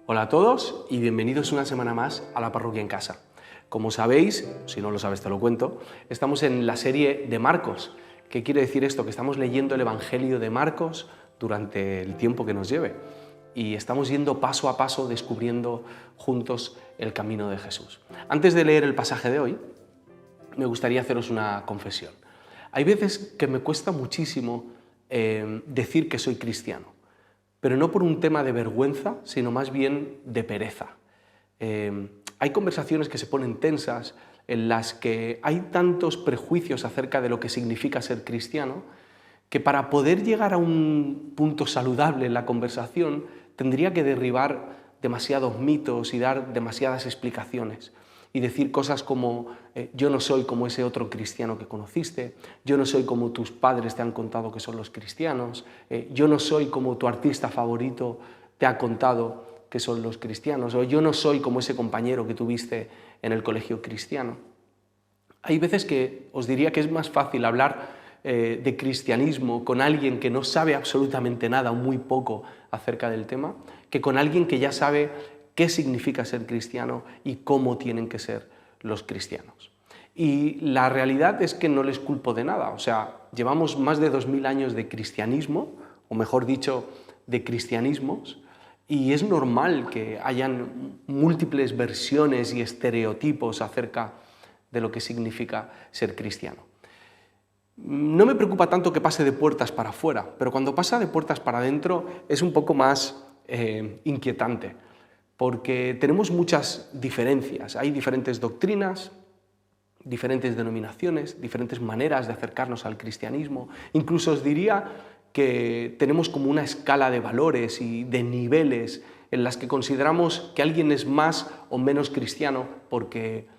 Hola a todos y bienvenidos una semana más a la Parroquia en Casa. Como sabéis, si no lo sabes te lo cuento, estamos en la serie de Marcos. ¿Qué quiere decir esto? Que estamos leyendo el Evangelio de Marcos durante el tiempo que nos lleve y estamos yendo paso a paso descubriendo juntos el camino de Jesús. Antes de leer el pasaje de hoy, me gustaría haceros una confesión. Hay veces que me cuesta muchísimo decir que soy cristiano, pero no por un tema de vergüenza, sino más bien de pereza. Hay conversaciones que se ponen tensas, en las que hay tantos prejuicios acerca de lo que significa ser cristiano, que para poder llegar a un punto saludable en la conversación, tendría que derribar demasiados mitos y dar demasiadas explicaciones. Y decir cosas como, yo no soy como ese otro cristiano que conociste, yo no soy como tus padres te han contado que son los cristianos, yo no soy como tu artista favorito te ha contado que son los cristianos, o yo no soy como ese compañero que tuviste en el colegio cristiano. Hay veces que os diría que es más fácil hablar de cristianismo con alguien que no sabe absolutamente nada o muy poco acerca del tema, que con alguien que ya sabe qué significa ser cristiano y cómo tienen que ser los cristianos. Y la realidad es que no les culpo de nada, o sea, llevamos más de 2000 años de cristianismo, o mejor dicho, de cristianismos, y es normal que hayan múltiples versiones y estereotipos acerca de lo que significa ser cristiano. No me preocupa tanto que pase de puertas para afuera, pero cuando pasa de puertas para adentro es un poco más inquietante, porque tenemos muchas diferencias, hay diferentes doctrinas, diferentes denominaciones, diferentes maneras de acercarnos al cristianismo. Incluso os diría que tenemos como una escala de valores y de niveles en las que consideramos que alguien es más o menos cristiano porque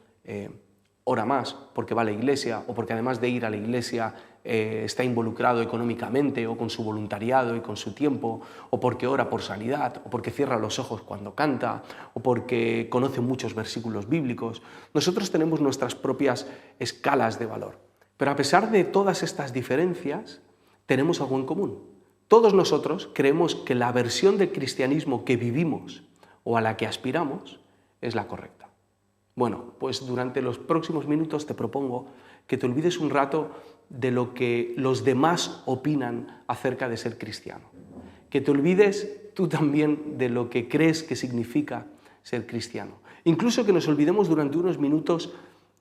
ora más, porque va a la iglesia o porque además de ir a la iglesia está involucrado económicamente o con su voluntariado y con su tiempo, o porque ora por sanidad, o porque cierra los ojos cuando canta, o porque conoce muchos versículos bíblicos. Nosotros tenemos nuestras propias escalas de valor, pero a pesar de todas estas diferencias, tenemos algo en común. Todos nosotros creemos que la versión del cristianismo que vivimos o a la que aspiramos es la correcta. Bueno, pues durante los próximos minutos te propongo que te olvides un rato de lo que los demás opinan acerca de ser cristiano. Que te olvides tú también de lo que crees que significa ser cristiano. Incluso que nos olvidemos durante unos minutos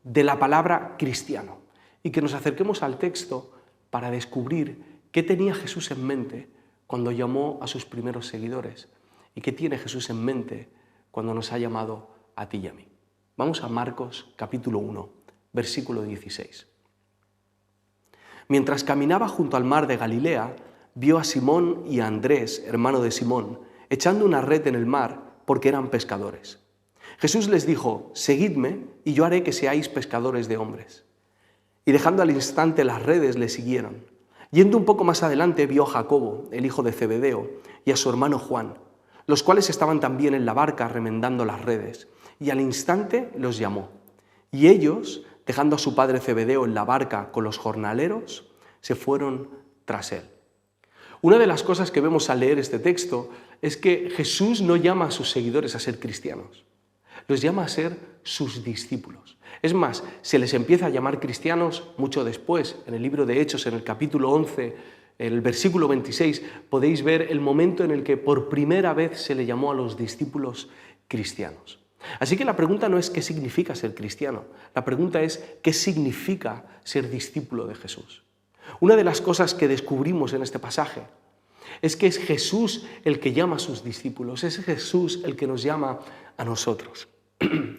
de la palabra cristiano y que nos acerquemos al texto para descubrir qué tenía Jesús en mente cuando llamó a sus primeros seguidores y qué tiene Jesús en mente cuando nos ha llamado a ti y a mí. Vamos a Marcos capítulo 1, versículo 16. Mientras caminaba junto al mar de Galilea, vio a Simón y a Andrés, hermano de Simón, echando una red en el mar porque eran pescadores. Jesús les dijo, seguidme y yo haré que seáis pescadores de hombres. Y dejando al instante las redes le siguieron. Yendo un poco más adelante vio a Jacobo, el hijo de Zebedeo, y a su hermano Juan, los cuales estaban también en la barca remendando las redes, y al instante los llamó. Y ellos, dejando a su padre Zebedeo en la barca con los jornaleros, se fueron tras él. Una de las cosas que vemos al leer este texto es que Jesús no llama a sus seguidores a ser cristianos, los llama a ser sus discípulos. Es más, se les empieza a llamar cristianos mucho después. En el libro de Hechos, en el capítulo 11, el versículo 26, podéis ver el momento en el que por primera vez se le llamó a los discípulos cristianos. Así que la pregunta no es qué significa ser cristiano, la pregunta es qué significa ser discípulo de Jesús. Una de las cosas que descubrimos en este pasaje es que es Jesús el que llama a sus discípulos, es Jesús el que nos llama a nosotros.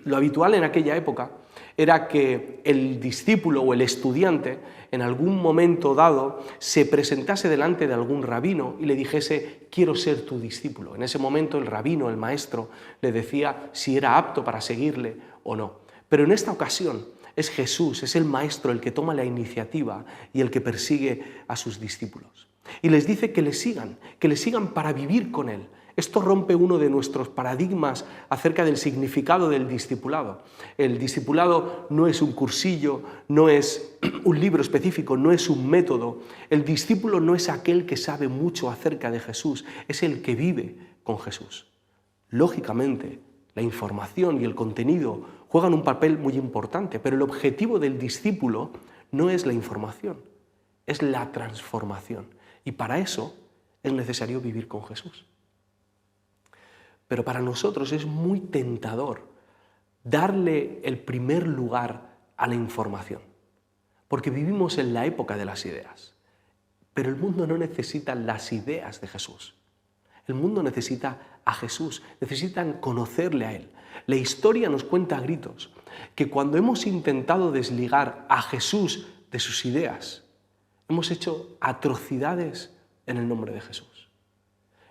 Lo habitual en aquella época era que el discípulo o el estudiante en algún momento dado se presentase delante de algún rabino y le dijese, quiero ser tu discípulo. En ese momento el rabino, el maestro, le decía si era apto para seguirle o no. Pero en esta ocasión es Jesús, es el maestro el que toma la iniciativa y el que persigue a sus discípulos. Y les dice que le sigan para vivir con él. Esto rompe uno de nuestros paradigmas acerca del significado del discipulado. El discipulado no es un cursillo, no es un libro específico, no es un método. El discípulo no es aquel que sabe mucho acerca de Jesús, es el que vive con Jesús. Lógicamente, la información y el contenido juegan un papel muy importante, pero el objetivo del discípulo no es la información, es la transformación. Y para eso es necesario vivir con Jesús. Pero para nosotros es muy tentador darle el primer lugar a la información, porque vivimos en la época de las ideas. Pero el mundo no necesita las ideas de Jesús. El mundo necesita a Jesús, necesitan conocerle a Él. La historia nos cuenta a gritos que cuando hemos intentado desligar a Jesús de sus ideas, hemos hecho atrocidades en el nombre de Jesús.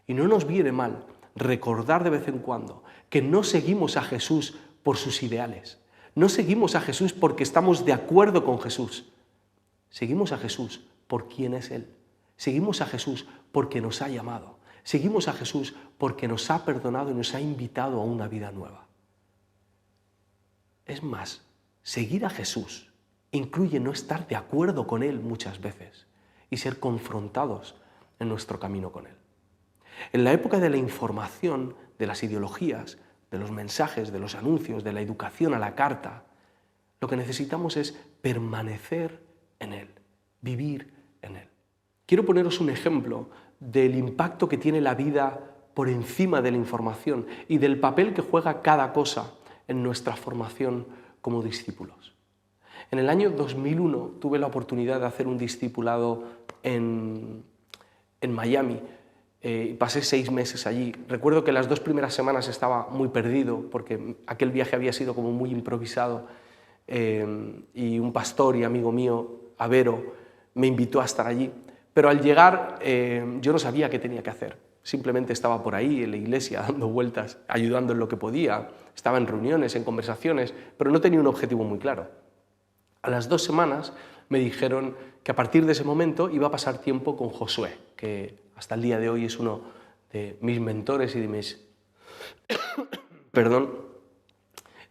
Y no nos viene mal recordar de vez en cuando que no seguimos a Jesús por sus ideales, no seguimos a Jesús porque estamos de acuerdo con Jesús, seguimos a Jesús por quién es Él, seguimos a Jesús porque nos ha llamado, seguimos a Jesús porque nos ha perdonado y nos ha invitado a una vida nueva. Es más, seguir a Jesús incluye no estar de acuerdo con Él muchas veces y ser confrontados en nuestro camino con Él. En la época de la información, de las ideologías, de los mensajes, de los anuncios, de la educación a la carta, lo que necesitamos es permanecer en Él, vivir en Él. Quiero poneros un ejemplo del impacto que tiene la vida por encima de la información y del papel que juega cada cosa en nuestra formación como discípulos. En el año 2001 tuve la oportunidad de hacer un discipulado en Miami. Pasé 6 meses allí. Recuerdo que las 2 primeras semanas estaba muy perdido porque aquel viaje había sido como muy improvisado y un pastor y amigo mío, Avero, me invitó a estar allí. Pero al llegar yo no sabía qué tenía que hacer. Simplemente estaba por ahí en la iglesia dando vueltas, ayudando en lo que podía. Estaba en reuniones, en conversaciones, pero no tenía un objetivo muy claro. A las 2 semanas me dijeron que a partir de ese momento iba a pasar tiempo con Josué, que hasta el día de hoy es uno de mis mentores y de mis...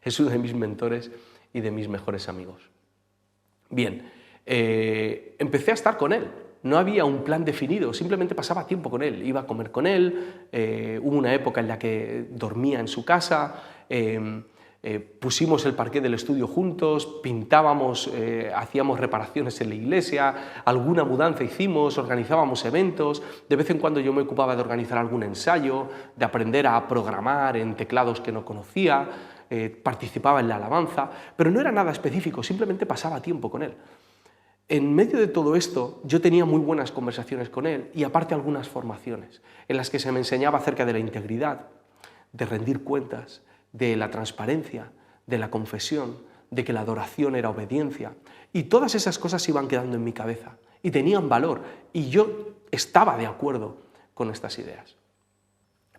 es uno de mis mentores y de mis mejores amigos. Bien, empecé a estar con él. No había un plan definido, simplemente pasaba tiempo con él. Iba a comer con él, hubo una época en la que dormía en su casa, pusimos el parqué del estudio juntos, pintábamos, hacíamos reparaciones en la iglesia, alguna mudanza hicimos, organizábamos eventos, de vez en cuando yo me ocupaba de organizar algún ensayo, de aprender a programar en teclados que no conocía, participaba en la alabanza, pero no era nada específico, simplemente pasaba tiempo con él. En medio de todo esto, yo tenía muy buenas conversaciones con él y aparte algunas formaciones en las que se me enseñaba acerca de la integridad, de rendir cuentas, de la transparencia, de la confesión, de que la adoración era obediencia. Y todas esas cosas iban quedando en mi cabeza y tenían valor y yo estaba de acuerdo con estas ideas.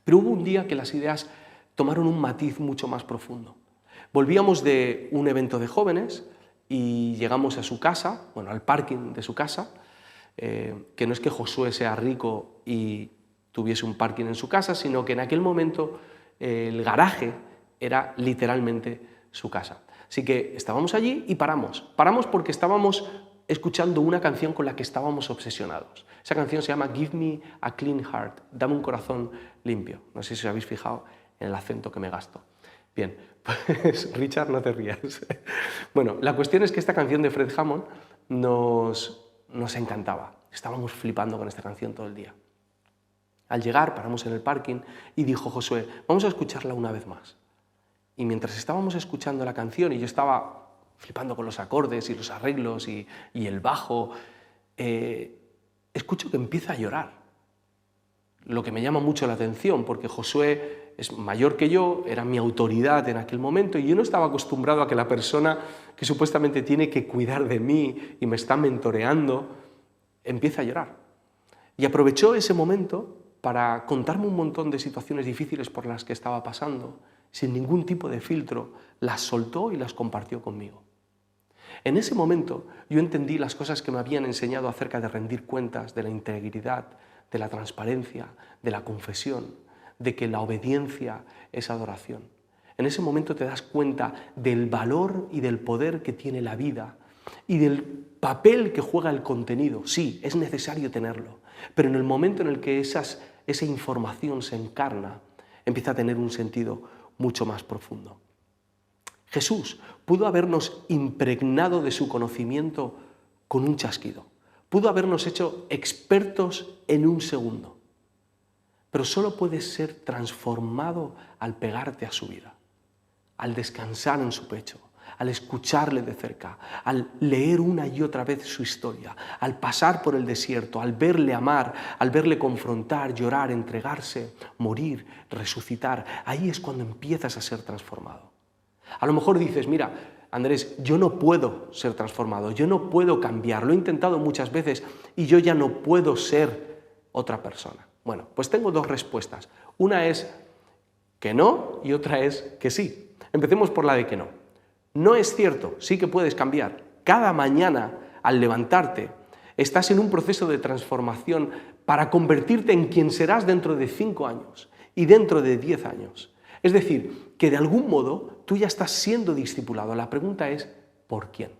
Pero hubo un día que las ideas tomaron un matiz mucho más profundo. Volvíamos de un evento de jóvenes y llegamos a su casa, bueno, al parking de su casa, que no es que Josué sea rico y tuviese un parking en su casa, sino que en aquel momento el garaje era literalmente su casa. Así que estábamos allí y paramos. Paramos porque estábamos escuchando una canción con la que estábamos obsesionados. Esa canción se llama Give Me a Clean Heart, dame un corazón limpio. No sé si os habéis fijado en el acento que me gasto. Bien, pues Richard, no te rías. Bueno, la cuestión es que esta canción de Fred Hammond nos encantaba. Estábamos flipando con esta canción todo el día. Al llegar, paramos en el parking y dijo Josué, vamos a escucharla una vez más. Y mientras estábamos escuchando la canción y yo estaba flipando con los acordes y los arreglos y el bajo, escucho que empieza a llorar. Lo que me llama mucho la atención, porque Josué es mayor que yo, era mi autoridad en aquel momento y yo no estaba acostumbrado a que la persona que supuestamente tiene que cuidar de mí y me está mentoreando, empiece a llorar. Y aprovechó ese momento para contarme un montón de situaciones difíciles por las que estaba pasando, sin ningún tipo de filtro, las soltó y las compartió conmigo. En ese momento yo entendí las cosas que me habían enseñado acerca de rendir cuentas, de la integridad, de la transparencia, de la confesión, de que la obediencia es adoración. En ese momento te das cuenta del valor y del poder que tiene la vida y del papel que juega el contenido. Sí, es necesario tenerlo, pero en el momento en el que esa información se encarna, empieza a tener un sentido mucho más profundo. Jesús pudo habernos impregnado de su conocimiento con un chasquido. Pudo habernos hecho expertos en un segundo. Pero solo puedes ser transformado al pegarte a su vida, al descansar en su pecho, al escucharle de cerca, al leer una y otra vez su historia, al pasar por el desierto, al verle amar, al verle confrontar, llorar, entregarse, morir, resucitar. Ahí es cuando empiezas a ser transformado. A lo mejor dices, mira, Andrés, yo no puedo ser transformado, yo no puedo cambiar, lo he intentado muchas veces y yo ya no puedo ser otra persona. Bueno, pues tengo dos respuestas. Una es que no y otra es que sí. Empecemos por la de que no. No es cierto, sí que puedes cambiar. Cada mañana, al levantarte, estás en un proceso de transformación para convertirte en quien serás dentro de 5 años y dentro de 10 años. Es decir, que de algún modo tú ya estás siendo discipulado. La pregunta es, ¿por quién?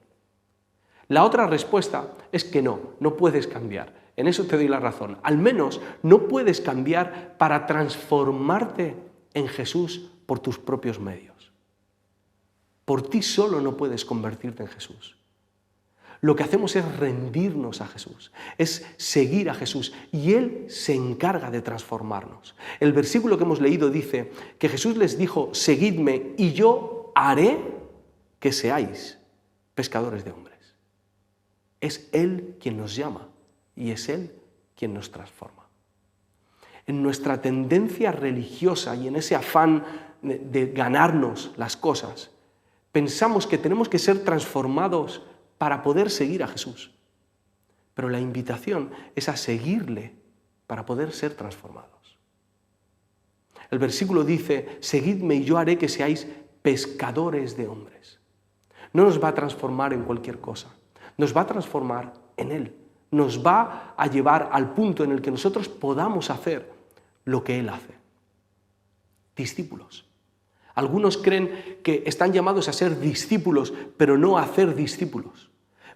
La otra respuesta es que no puedes cambiar. En eso te doy la razón. Al menos no puedes cambiar para transformarte en Jesús por tus propios medios. Por ti solo no puedes convertirte en Jesús. Lo que hacemos es rendirnos a Jesús, es seguir a Jesús y Él se encarga de transformarnos. El versículo que hemos leído dice que Jesús les dijo, seguidme y yo haré que seáis pescadores de hombres. Es Él quien nos llama y es Él quien nos transforma. En nuestra tendencia religiosa y en ese afán de ganarnos las cosas, pensamos que tenemos que ser transformados para poder seguir a Jesús. Pero la invitación es a seguirle para poder ser transformados. El versículo dice, seguidme y yo haré que seáis pescadores de hombres. No nos va a transformar en cualquier cosa, nos va a transformar en Él. Nos va a llevar al punto en el que nosotros podamos hacer lo que Él hace. Discípulos. Algunos creen que están llamados a ser discípulos, pero no a hacer discípulos.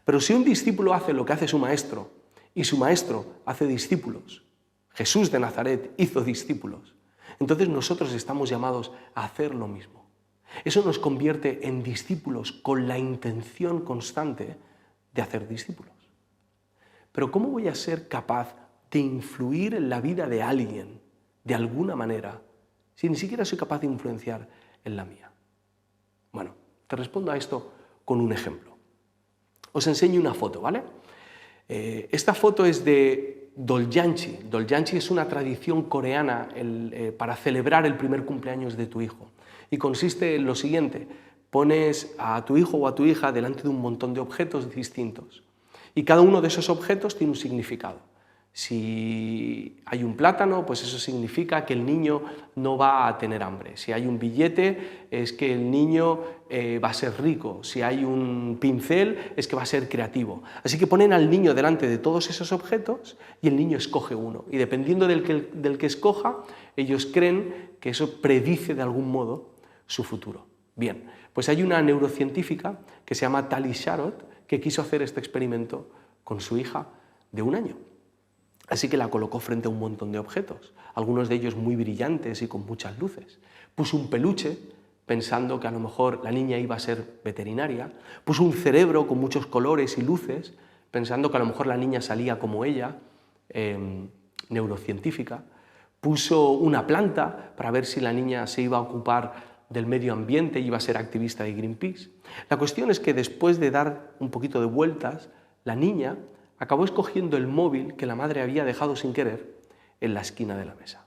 Pero si un discípulo hace lo que hace su maestro, y su maestro hace discípulos, Jesús de Nazaret hizo discípulos, entonces nosotros estamos llamados a hacer lo mismo. Eso nos convierte en discípulos con la intención constante de hacer discípulos. Pero ¿cómo voy a ser capaz de influir en la vida de alguien de alguna manera si ni siquiera soy capaz de influenciar en la mía? Bueno, te respondo a esto con un ejemplo. Os enseño una foto, ¿vale? Esta foto es de Doljanchi. Doljanchi es una tradición coreana para celebrar el primer cumpleaños de tu hijo. Y consiste en lo siguiente, pones a tu hijo o a tu hija delante de un montón de objetos distintos. Y cada uno de esos objetos tiene un significado. Si hay un plátano, pues eso significa que el niño no va a tener hambre. Si hay un billete, es que el niño va a ser rico. Si hay un pincel, es que va a ser creativo. Así que ponen al niño delante de todos esos objetos y el niño escoge uno. Y dependiendo del que escoja, ellos creen que eso predice de algún modo su futuro. Bien, pues hay una neurocientífica que se llama Tali Sharot que quiso hacer este experimento con su hija de 1 año. Así que la colocó frente a un montón de objetos, algunos de ellos muy brillantes y con muchas luces. Puso un peluche, pensando que a lo mejor la niña iba a ser veterinaria. Puso un cerebro con muchos colores y luces, pensando que a lo mejor la niña salía como ella, neurocientífica. Puso una planta para ver si la niña se iba a ocupar del medio ambiente y iba a ser activista de Greenpeace. La cuestión es que después de dar un poquito de vueltas, la niña acabó escogiendo el móvil que la madre había dejado sin querer en la esquina de la mesa.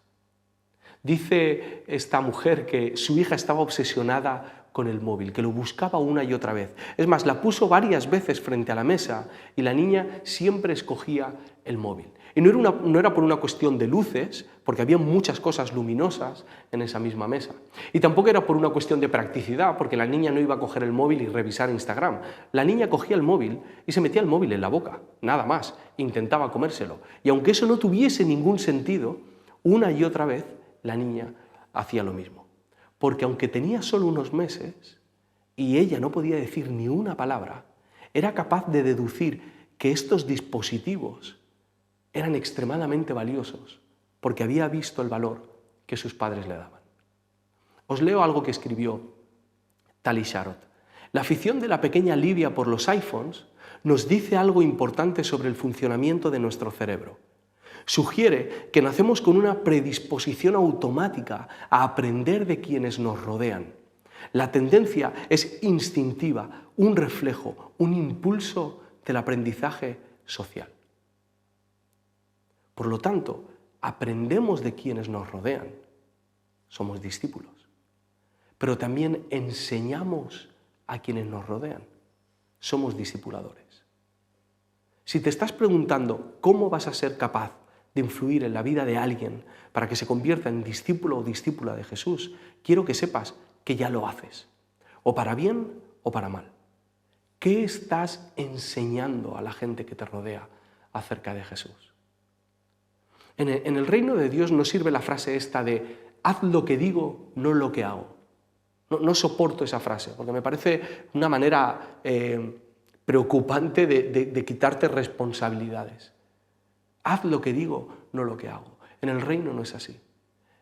Dice esta mujer que su hija estaba obsesionada con el móvil, que lo buscaba una y otra vez. Es más, la puso varias veces frente a la mesa y la niña siempre escogía el móvil. Y no era por una cuestión de luces, porque había muchas cosas luminosas en esa misma mesa. Y tampoco era por una cuestión de practicidad, porque la niña no iba a coger el móvil y revisar Instagram. La niña cogía el móvil y se metía el móvil en la boca, nada más. Intentaba comérselo. Y aunque eso no tuviese ningún sentido, una y otra vez la niña hacía lo mismo. Porque aunque tenía solo unos meses y ella no podía decir ni una palabra, era capaz de deducir que estos dispositivos eran extremadamente valiosos porque había visto el valor que sus padres le daban. Os leo algo que escribió Tali Sharot. La afición de la pequeña Livia por los iPhones nos dice algo importante sobre el funcionamiento de nuestro cerebro. Sugiere que nacemos con una predisposición automática a aprender de quienes nos rodean. La tendencia es instintiva, un reflejo, un impulso del aprendizaje social. Por lo tanto, aprendemos de quienes nos rodean. Somos discípulos. Pero también enseñamos a quienes nos rodean. Somos discipuladores. Si te estás preguntando cómo vas a ser capaz de influir en la vida de alguien para que se convierta en discípulo o discípula de Jesús, quiero que sepas que ya lo haces, o para bien o para mal. ¿Qué estás enseñando a la gente que te rodea acerca de Jesús? En el reino de Dios no sirve la frase esta de haz lo que digo, no lo que hago. No soporto esa frase, porque me parece una manera preocupante de quitarte responsabilidades. Haz lo que digo, no lo que hago. En el reino no es así.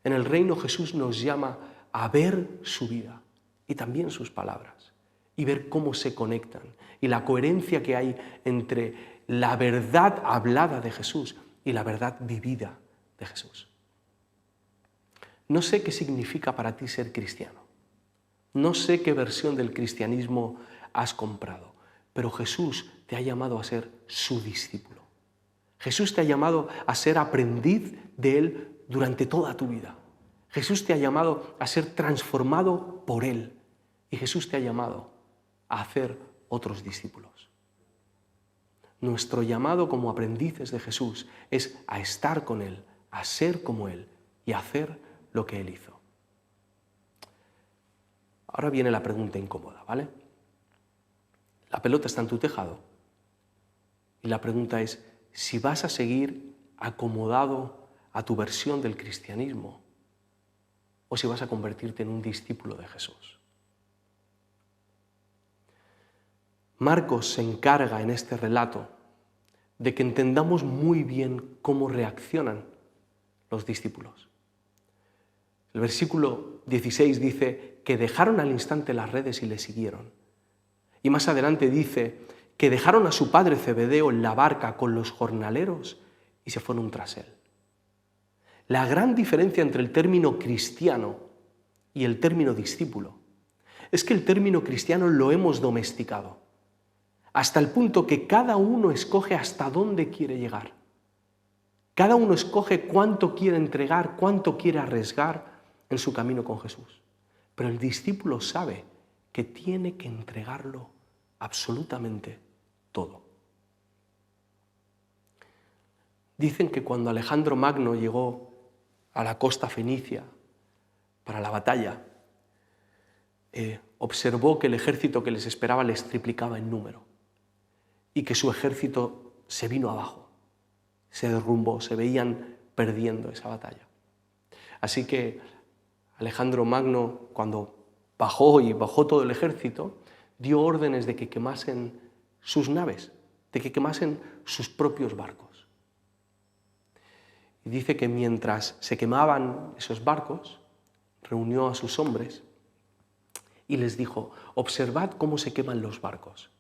En el reino Jesús nos llama a ver su vida y también sus palabras y ver cómo se conectan y la coherencia que hay entre la verdad hablada de Jesús y la verdad vivida de Jesús. No sé qué significa para ti ser cristiano. No sé qué versión del cristianismo has comprado, pero Jesús te ha llamado a ser su discípulo. Jesús te ha llamado a ser aprendiz de Él durante toda tu vida. Jesús te ha llamado a ser transformado por Él. Y Jesús te ha llamado a hacer otros discípulos. Nuestro llamado como aprendices de Jesús es a estar con Él, a ser como Él y a hacer lo que Él hizo. Ahora viene la pregunta incómoda, ¿vale? La pelota está en tu tejado. Y la pregunta es si vas a seguir acomodado a tu versión del cristianismo o si vas a convertirte en un discípulo de Jesús. Marcos se encarga en este relato de que entendamos muy bien cómo reaccionan los discípulos. El versículo 16 dice que dejaron al instante las redes y le siguieron. Y más adelante dice que dejaron a su padre Zebedeo en la barca con los jornaleros y se fueron tras él. La gran diferencia entre el término cristiano y el término discípulo es que el término cristiano lo hemos domesticado, hasta el punto que cada uno escoge hasta dónde quiere llegar. Cada uno escoge cuánto quiere entregar, cuánto quiere arriesgar en su camino con Jesús. Pero el discípulo sabe que tiene que entregarlo absolutamente todo. Dicen que cuando Alejandro Magno llegó a la costa fenicia para la batalla, observó que el ejército que les esperaba les triplicaba en número y que su ejército se vino abajo, se derrumbó, se veían perdiendo esa batalla. Así que Alejandro Magno, cuando bajó todo el ejército, dio órdenes de que quemasen sus naves, de que quemasen sus propios barcos. Y dice que mientras se quemaban esos barcos, reunió a sus hombres y les dijo: observad cómo se queman los barcos.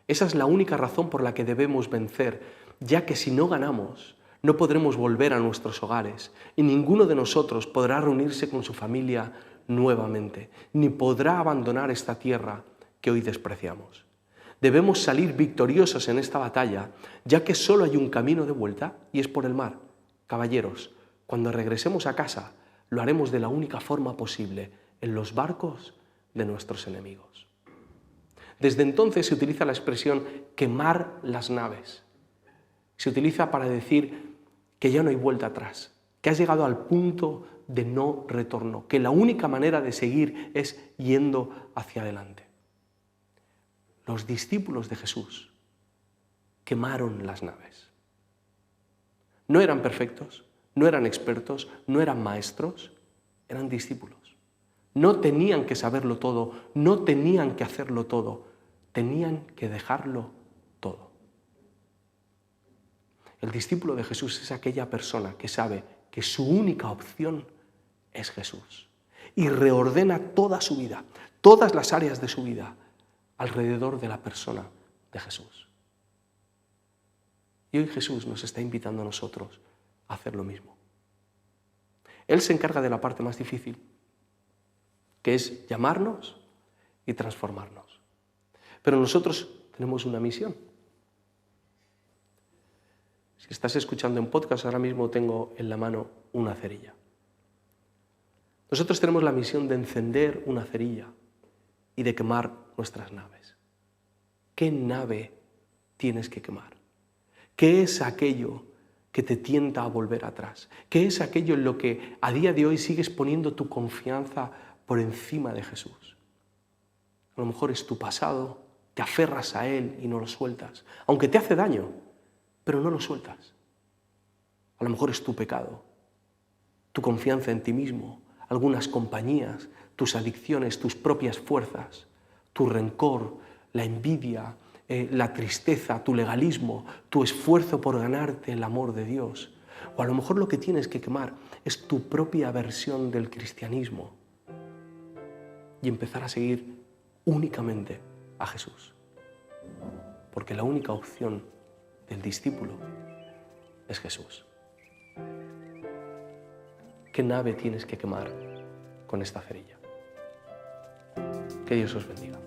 Esa es la única razón por la que debemos vencer, ya que si no ganamos, no podremos volver a nuestros hogares y ninguno de nosotros podrá reunirse con su familia nuevamente, ni podrá abandonar esta tierra que hoy despreciamos. Debemos salir victoriosos en esta batalla, ya que solo hay un camino de vuelta y es por el mar. Caballeros, cuando regresemos a casa, lo haremos de la única forma posible, en los barcos de nuestros enemigos. Desde entonces se utiliza la expresión quemar las naves. Se utiliza para decir que ya no hay vuelta atrás, que has llegado al punto de no retorno, que la única manera de seguir es yendo hacia adelante. Los discípulos de Jesús quemaron las naves. No eran perfectos, no eran expertos, no eran maestros, eran discípulos. No tenían que saberlo todo, no tenían que hacerlo todo, tenían que dejarlo todo. El discípulo de Jesús es aquella persona que sabe que su única opción es Jesús y reordena toda su vida, todas las áreas de su vida, alrededor de la persona de Jesús. Y hoy Jesús nos está invitando a nosotros a hacer lo mismo. Él se encarga de la parte más difícil, que es llamarnos y transformarnos. Pero nosotros tenemos una misión. Si estás escuchando en podcast, ahora mismo tengo en la mano una cerilla. Nosotros tenemos la misión de encender una cerilla y de quemar nuestras naves. ¿Qué nave tienes que quemar? ¿Qué es aquello que te tienta a volver atrás? ¿Qué es aquello en lo que a día de hoy sigues poniendo tu confianza por encima de Jesús? A lo mejor es tu pasado, te aferras a él y no lo sueltas, aunque te hace daño, pero no lo sueltas. A lo mejor es tu pecado, tu confianza en ti mismo, algunas compañías, tus adicciones, tus propias fuerzas, tu rencor, la envidia, la tristeza, tu legalismo, tu esfuerzo por ganarte el amor de Dios. O a lo mejor lo que tienes que quemar es tu propia versión del cristianismo y empezar a seguir únicamente a Jesús. Porque la única opción del discípulo es Jesús. ¿Qué nave tienes que quemar con esta cerilla? Que Dios os bendiga.